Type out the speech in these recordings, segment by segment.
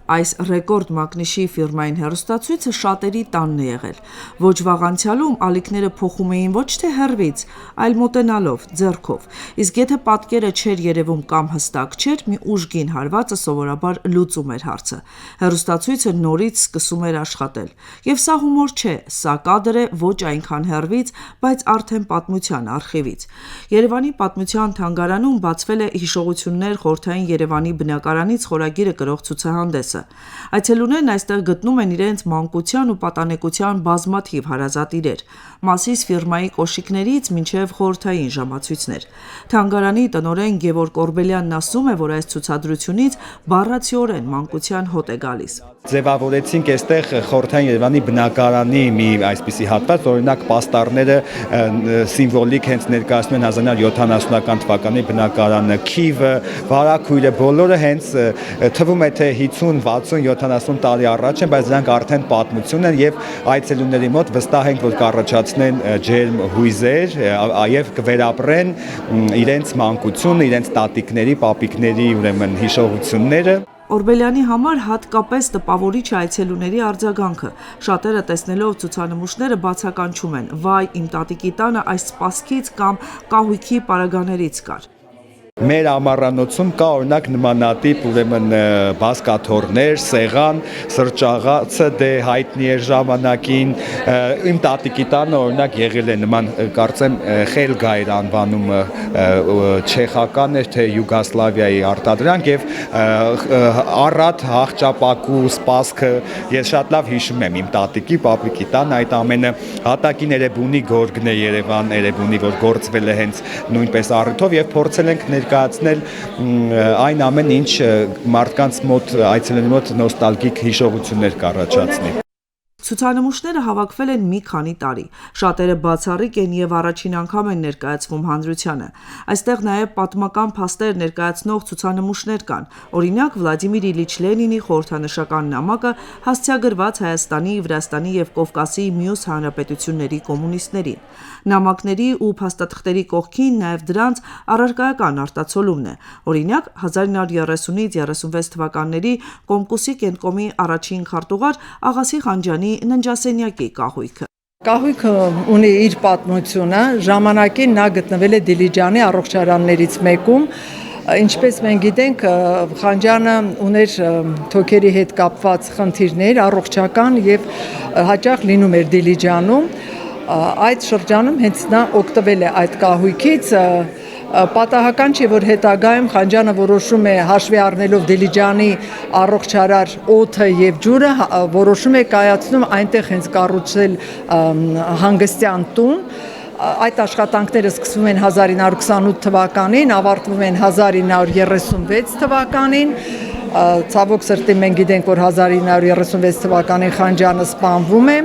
Այս ռեկորդ մակնիշի ֆիրմային հեռուստացույցը շատերի տանն է եղել։ Ոչ վաղ անցյալում ալիքները փոխում էին ոչ թե հեռվից, այլ մոտենալով, ձեռքով։ Իսկ եթե պատկերը չէր երևում կամ հստակ չէր, մի ուժգին հարվածը սովորաբար լուծում էր հարցը։ Հեռուստացույցը նորից սկսում էր աշխատել։ Եվ սա հումոր չէ, սա կադր է ոչ այնքան հեռվից, բայց արդեն պատմության արխիվից։ Երևանի պատմության թանգարանում բացվել է հիշողություններ խորհրդային Երևանի բնակարանից խորագիրը կրող ցուցահանդեսը։ Այցելուներն այստեղ գտնում են իրենց մանկության ու պատանեկության բազմաթիվ հարազատ իրեր, Մասիս ֆիրմայի կոշիկներից մինչև խորհրդային ժամացույցներ։ Թանգարանի տնօրեն Գևորգ Օրբելյանն ասում է, որ այս ցուցադրությունից բառացիորեն մանկության հոտ է գալիս։ Ձևավորեցինք այստեղ խորհրդային Երևանի բնակարանի մի այսպիսի հատված, օրինակ պաստառները սիմվոլիկ հենց ներկայացնում են 1970-ական թվականի բնակարանը, քիվը, վարագույրը, բոլորը հենց թվում է թե 50, 60, 70 տարի առաջ են, բայց դրանք արդեն պատմություն են եւ այցելուների մոտ վստահ ենք, որ կառաջացնեն ջերմ հույզեր եւ կվերապրեն իրենց մանկությունը, իրենց տատիկների, պապիկների ուրեմն հիշողությունները։ Օրբելյանի համար հատկապես տպավորիչ է այցելուների արձագանքը։ Շատերը տեսնելով ցուցանմուշները բացականչում են. «Վայ, իմ տատիկի տանը այս սպասքից կամ կահույքի պարագաներից կար»։ Մեր ամառանոցում կա օրինակ նմանատիպ ուրեմն բազկաթոռներ, սեղան, սրճաղացը դե հայտնի է ժամանակին, իմ տատիկի տանը օրինակ եղել է նման, կարծեմ Խելգա էր անվանումը, չեխական էր թե Յուգոսլավիայի արտադրանք եւ առատ հաղճապակու սպասքը ես շատ լավ հիշում եմ իմ տատիկի, պապիկի տանը այդ ամենը հատակին Էրեբունի գորգն է Երևան, Էրեբունի, որ գործվել է հենց նույնպես առիթով եւ փորձել ենք ներկայացնել այն ամեն ինչ մարդկանց մոտ այցելուների մոտ նոստալգիկ հիշողություններ կառաջացնի։ Ցուցանմուշները հավաքվել են մի քանի տարի։ Շատերը բացառիկ են եւ առաջին անգամ են ներկայացվում հանրությանը։ Այստեղ նաեւ պատմական փաստեր ներկայացնող ցուցանմուշներ կան։ Օրինակ Վլադիմիր Իլիչ Լենինի խորհրդանշական նամակը հասցեագրված Հայաստանի, Վրաստանի եւ Կովկասի մյուս հանրապետությունների կոմունիստներին։ Նամակների ու փաստաթղթերի կողքին նաեւ դրանց առարկայական արտացոլումն է։ Օրինակ 1930-ից 36 թվականների Կոմկուսի կենտկոմի առաջին քարտուղար Աղասի Խանջյանի ննջասենյակի կահույքը։ Կահույքը ունի իր պատմությունը, ժամանակին նա գտնվել է Դիլիջանի առողջարաններից մեկում, ինչպես մենք գիտենք, Խանջյանը ուներ թոքերի հետ կապված խնդիրներ, առողջական եւ հաճախ լինում էր Դիլիջանում, այդ շրջանում հենց նա օգտվել է այդ կահույքից, պատահական չէ, որ հետագայում Խանջյանը որոշում է հաշվի առնելով Դիլիջանի առողջարար օդը եւ ջուրը, որոշում է կայացնում այնտեղ հենց կառուցել հանգստյան տուն։ Այդ աշխատանքները սկսվում են 1928 թվականին, ավարտվում են 1936 թվականին։ Ցավոք սրտի մենք գիտենք, որ 1936 թվականին Խանջյանը սպանվում է։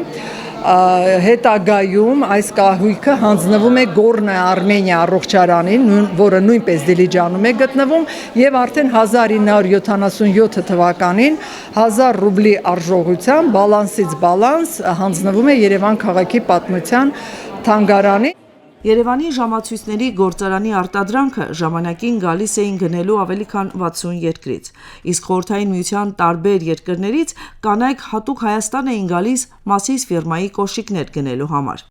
Հետագայում այս կահույքը հանձնվում է Գորնա Արմենիա առողջարանին, որը նույնպես Դիլիջանում է գտնվում, եւ արդեն 1977 թվականին 1000 ռուբլի արժողությամբ բալանսից բալանս հանձնվում է Երևան քաղաքի պատմության թանգարանին։ Երևանի ժամացույցների գործարանի արտադրանքը ժամանակին գալիս էին գնելու ավելի քան 60 երկրից, իսկ խորհրդային միության տարբեր երկրներից կանայք հատուկ Հայաստան էին գալիս Մասիս ֆիրմայի կոշիկներ գնելու համար։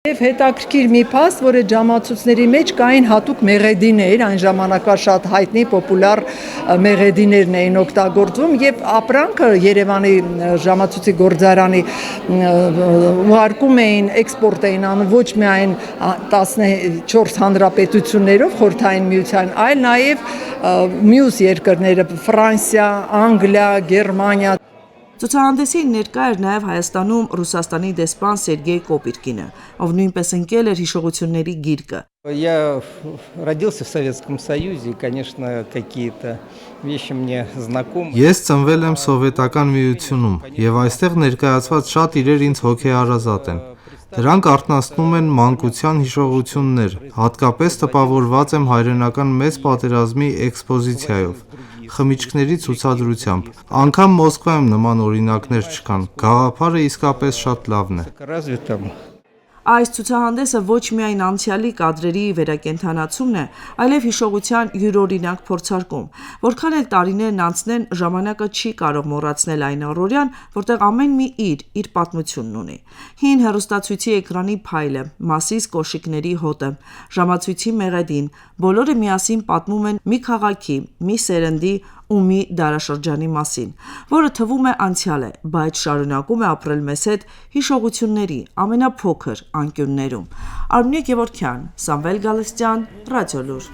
Եվ հետաքրքիր մի փաստ, որ այդ ժամացույցների մեջ կային հատուկ մեղեդիներ, այն ժամանակվա շատ հայտնի պոպուլյար մեղեդիներն էին օգտագործվում եւ ապրանքը Երևանի ժամացույցի գործարանի ուղարկում էին, էքսպորտ էին անում ոչ միայն 14 հանրապետություններով խորհրդային միության, այլ նաեւ մյուս երկրները՝ Ֆրանսիա, Անգլիա, Գերմանիա։ Ցուցահանդեսին ներկա էր նաև Հայաստանում Ռուսաստանի դեսպան Սերգեյ Կոպիրկինը, ով նույնպես ընկել էր հիշողությունների գիրկը։ Я родился в Советском Союзе, конечно, какие-то вещи мне знакомы. Ես ծնվել եմ Սովետական միությունում եւ այստեղ ներկայացված շատ իրեր ինձ հոգեհարազատ են։ Դրանք արթնացնում են մանկության հիշողություններ, հատկապես տպավորված եմ հայրենական մեծ պատերազմի էքսպոզիցիայով, խմիչքների ցուցադրությամբ։ Անգամ Մոսկվայում նման օրինակներ չկան, գաղափարը իսկապես շատ լավն է։ Այս ցուցահանդեսը ոչ միայն անցյալի կադրերի վերակենդանացումն է, այլև հիշողության յուրօրինակ փորձարկում։ Որքան էլ տարիներն անցնեն, ժամանակը չի կարող մոռացնել այն առօրյան, որտեղ ամեն մի իր պատմությունն ունի։ Հին հեռուստացույցի էկրանի փայլը, Մասիս կոշիկների հոտը, ժամացույցի մեղեդին, բոլորը միասին պատմում են մի քաղաքի, մի սերնդի ու մի դարաշրջանի մասին, որը թվում է անցյալ է, բայց շարունակում է ապրել մեզ հետ հիշողությունների ամենափոքր անկյուններում։ Արմինե Գևորգյան, Սամվել Գալստյան, Ռադիոլուր։